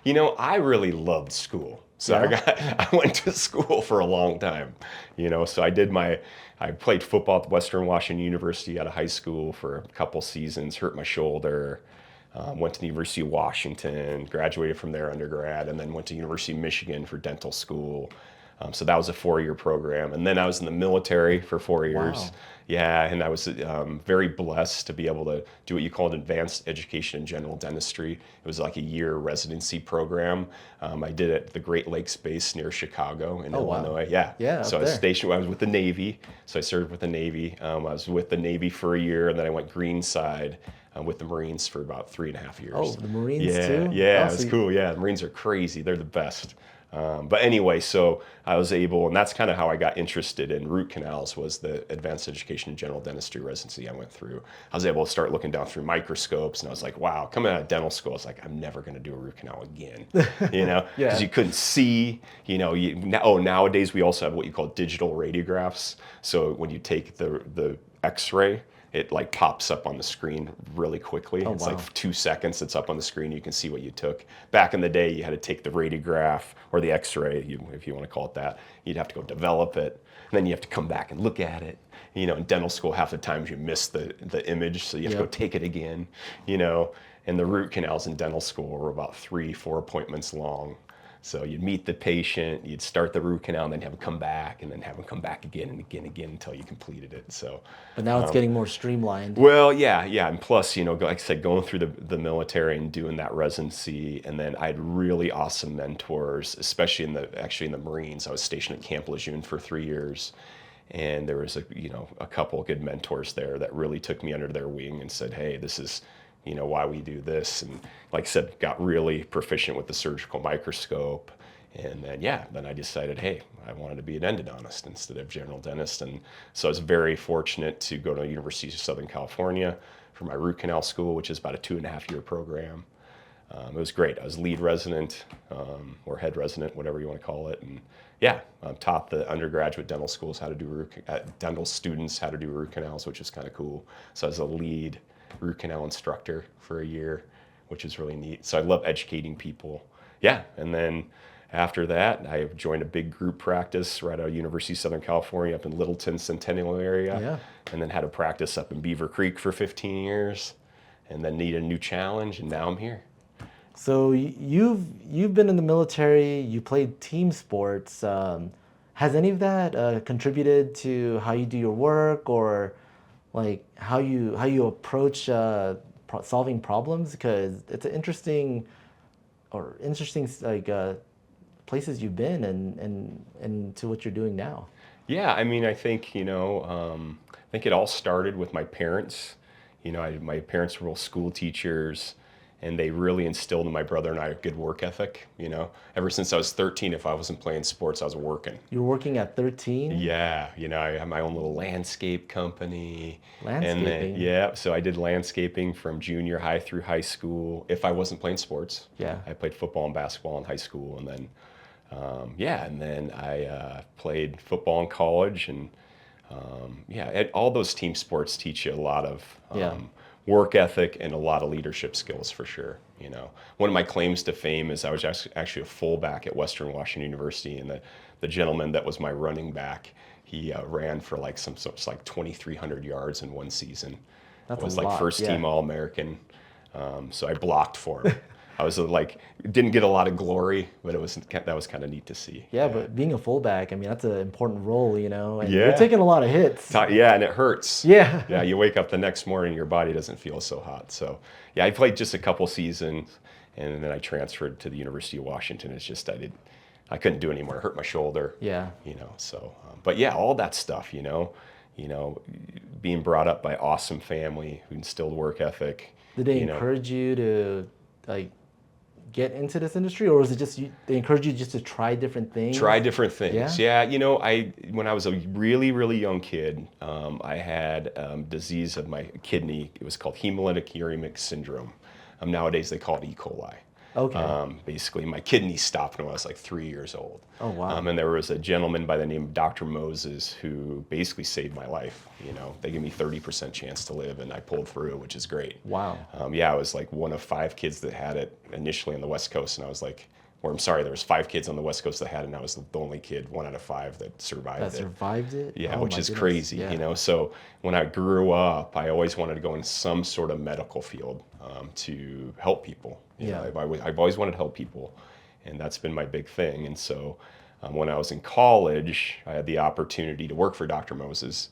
I really loved school. So Yeah. I went to school for a long time, so I played football at Western Washington University out of high school for a couple seasons, hurt my shoulder, went to the University of Washington, graduated from there undergrad, and then went to University of Michigan for dental school. So that was a 4-year program. And then I was in the military for 4 years. Wow. Yeah, and I was very blessed to be able to do what you call an advanced education in general dentistry. It was like a year residency program. I did it at the Great Lakes base near Chicago in Oh, wow. Illinois. Yeah. Yeah, So up I was there. stationed. I was with the Navy. So I served with the Navy. I was with the Navy for a year, and then I went greenside with the Marines for about 3.5 Oh, years. the Marines Yeah, too? yeah, Oh, it was so cool. Yeah, the Marines are crazy. They're the best. But anyway, so I was able, and that's kind of how I got interested in root canals, was the advanced education in general dentistry residency I went through. I was able to start looking down through microscopes, and I was like, wow, coming out of dental school, I was like, I'm never going to do a root canal again, because Yeah. you couldn't see, nowadays we also have what you call digital radiographs. So when you take the X-ray, it like pops up on the screen really quickly. Oh, It's wow. like 2 seconds, it's up on the screen, you can see what you took. Back in the day, you had to take the radiograph or the X-ray, if you want to call it that. You'd have to go develop it, and then you have to come back and look at it. In dental school, half the times you miss the image, so you have to go Yep. take it again. And the root canals in dental school were about 3-4 appointments long. So you'd meet the patient, you'd start the root canal, and then have them come back, and then have them come back again and again until you completed it. So, But now it's getting more streamlined. well, yeah, and plus, like I said, going through the military and doing that residency, and then I had really awesome mentors, especially in the Marines. I was stationed at Camp Lejeune for 3 years, and there was a couple of good mentors there that really took me under their wing and said, hey, this is why we do this. And like I said, got really proficient with the surgical microscope. And then I decided, hey, I wanted to be an endodontist instead of general dentist. And so I was very fortunate to go to the University of Southern California for my root canal school, which is about a 2.5-year program. It was great. I was lead resident, or head resident, whatever you want to call it. And taught the undergraduate dental schools how to do dental students how to do root canals, which is kind of cool. So I was a lead root canal instructor for a year, which is really neat. So I love educating people. Yeah, and then after that, I joined a big group practice right out of University of Southern California up in Littleton, Centennial area, Yeah. and then had a practice up in Beaver Creek for 15 years, and then needed a new challenge, and now I'm here. So you've been in the military. You played team sports. Has any of that contributed to how you do your work, or like how you approach solving problems? Because it's an interesting like places you've been and to what you're doing now. Yeah, I mean, I think I think it all started with my parents. My parents were both school teachers, and they really instilled in my brother and I a good work ethic. Ever since I was 13, if I wasn't playing sports, I was working. You were working at 13? Yeah, I have my own little landscape company. And then, Landscaping? yeah, so I did landscaping from junior high through high school if I wasn't playing sports. Yeah. I played football and basketball in high school, and then, and then I played football in college. And all those team sports teach you a lot of Yeah. work ethic and a lot of leadership skills for sure. One of my claims to fame is I was actually a fullback at Western Washington University, and the gentleman that was my running back, he ran for like 2,300 yards in one season. That's It was a like lot, first yeah. team All-American. So I blocked for him. I was didn't get a lot of glory, but that was kind of neat to see. Yeah, but being a fullback, I mean, that's an important role, and Yeah. you're taking a lot of hits. Yeah, and it hurts. Yeah. Yeah, you wake up the next morning, your body doesn't feel so hot. So, yeah, I played just a couple seasons, and then I transferred to the University of Washington. It's just I couldn't do anymore. I hurt my shoulder. Yeah. So, but yeah, all that stuff. Being brought up by awesome family who instilled work ethic. Did they you know. encourage you to like get into this industry, or was it just they encouraged you just to try different things? Try different things. Yeah? Yeah, when I was a really, really young kid, I had disease of my kidney. It was called hemolytic uremic syndrome. Nowadays they call it E. coli. Okay. Basically, my kidneys stopped when I was like 3 years old. Oh, wow. And there was a gentleman by the name of Dr. Moses who basically saved my life. You know, they gave me 30% chance to live, and I pulled through, which is great. Wow. Yeah, I was like one of 5 kids that had it initially on the West Coast, and I was like, or I'm sorry, there was 5 kids on the West Coast that had it, and I was the only kid, 1 out of 5, that survived That it. survived it? Yeah, Oh which my is goodness. crazy, you Yeah. know. So when I grew up, I always wanted to go in some sort of medical field to help people. You know, Yeah. I've always wanted to help people, and that's been my big thing. And so when I was in college, I had the opportunity to work for Dr. Moses.